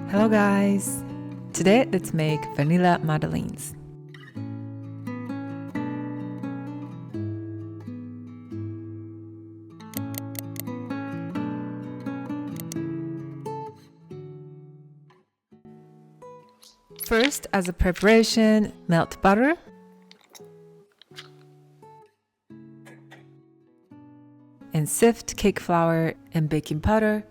Hello guys! Today let's make vanilla madeleines. First, as a preparation, melt butter, and sift cake flour and baking powder.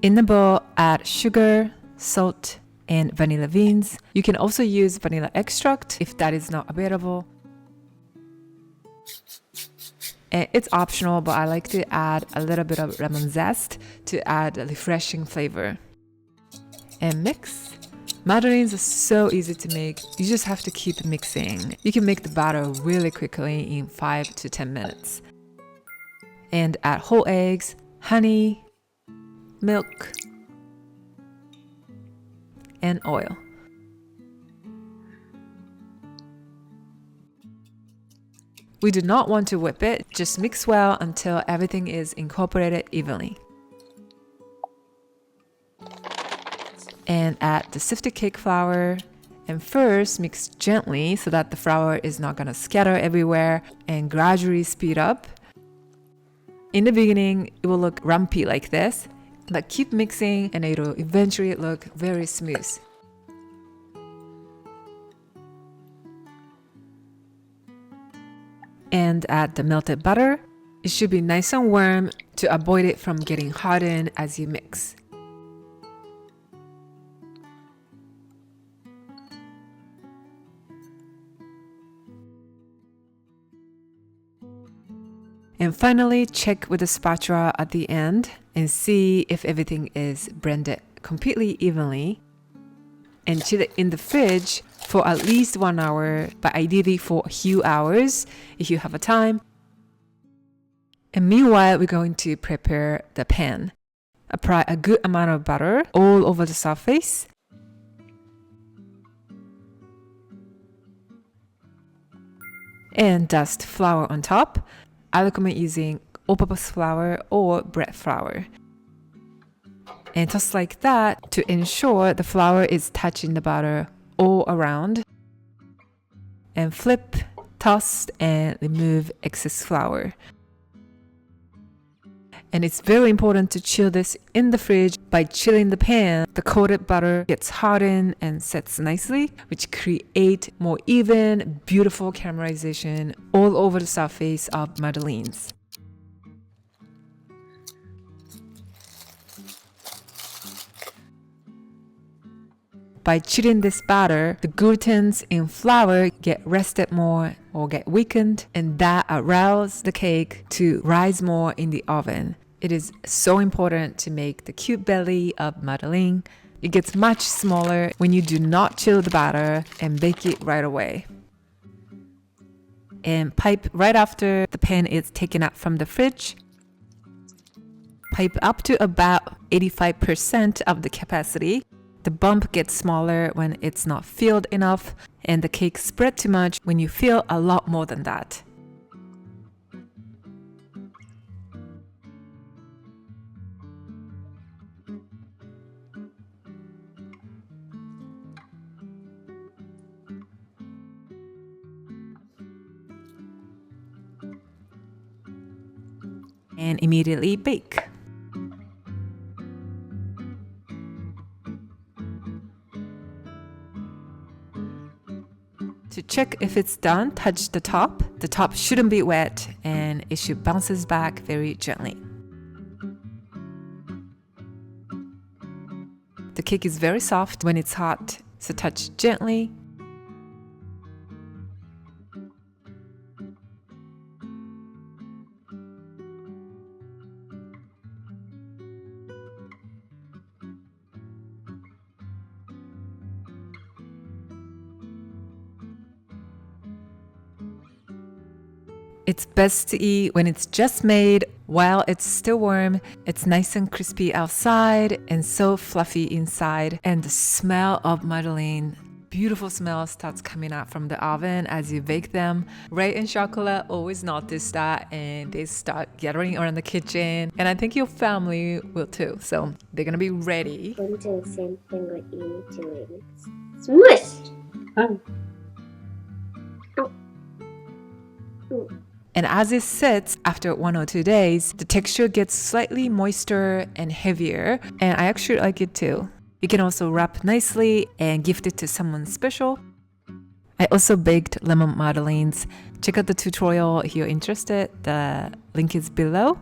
In the bowl, add sugar, salt, and vanilla beans. You can also use vanilla extract if that is not available. And it's optional, but I like to add a little bit of lemon zest to add a refreshing flavor. And mix. Madeleines are so easy to make. You just have to keep mixing. You can make the batter really quickly in 5 to 10 minutes. And add whole eggs, honey, milk, and oil. We do not want to whip it, just mix well until everything is incorporated evenly. And add the sifted cake flour. And first mix gently so that the flour is not gonna scatter everywhere, and gradually speed up. In the beginning, it will look lumpy like this, but keep mixing and it'll eventually look very smooth. And add the melted butter. It should be nice and warm to avoid it from getting hardened as you mix. And finally, check with the spatula at the end and see if everything is blended completely evenly. And chill it in the fridge for at least 1 hour, but ideally for a few hours if you have a time. And meanwhile, we're going to prepare the pan. Apply a good amount of butter all over the surface. And dust flour on top. I recommend using all-purpose flour or bread flour. And just like that, to ensure the flour is touching the butter all around. And flip, toss, and remove excess flour. And it's very important to chill this in the fridge. By chilling the pan, the coated butter gets hardened and sets nicely, which create more even, beautiful caramelization all over the surface of madeleines. By chilling this batter, the gluten's in flour get rested more or get weakened, and that allows the cake to rise more in the oven. It is so important to make the cute belly of madeleine. It gets much smaller when you do not chill the batter and bake it right away. And pipe right after the pan is taken out from the fridge. Pipe up to about 85% of the capacity. The bump gets smaller when it's not filled enough, and the cake spread too much when you fill a lot more than that. And immediately bake. To check if it's done, touch the top. The top shouldn't be wet and it should bounce back very gently. The cake is very soft when it's hot, so touch gently. It's best to eat when it's just made while it's still warm. It's nice and crispy outside and so fluffy inside. And the smell of madeleine beautiful smell starts coming out from the oven as you bake them. Ray and Chocolate always notice that, and they start gathering around the kitchen, and I think your family will too. So they're gonna be ready. 검정색 penguin doing smush. And as it sits after 1 or 2 days, the texture gets slightly moister and heavier, and I actually like it too. You can also wrap nicely and gift it to someone special. I also baked lemon madeleines. Check out the tutorial if you're interested. The link is below.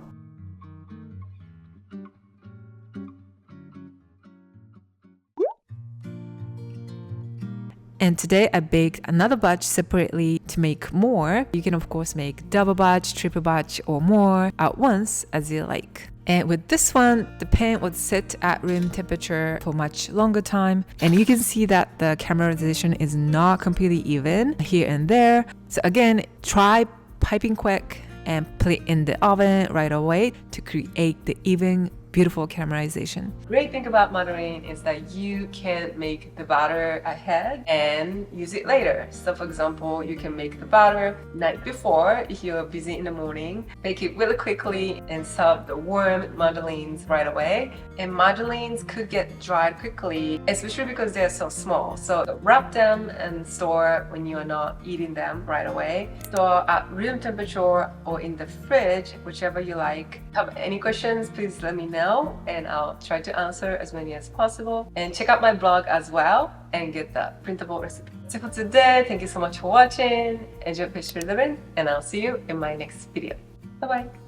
And today I baked another batch separately to make more. You can of course make double batch, triple batch, or more at once as you like. And with this one, the pan was set at room temperature for much longer time. And you can see that the caramelization is not completely even here and there. So again, try piping quick and put it in the oven right away to create the even beautiful caramelization. Great thing about Madeleine is that you can make the batter ahead and use it later. So for example, you can make the batter night before if you're busy in the morning, bake it really quickly and serve the warm Madeleines right away. And Madeleines could get dried quickly, especially because they're so small. So wrap them and store when you are not eating them right away. Store at room temperature or in the fridge, whichever you like. Have any questions, please let me know and I'll try to answer as many as possible. And check out my blog as well and get the printable recipe. So for today, thank you so much for watching. Enjoy pastry living, and I'll see you in my next video. Bye bye.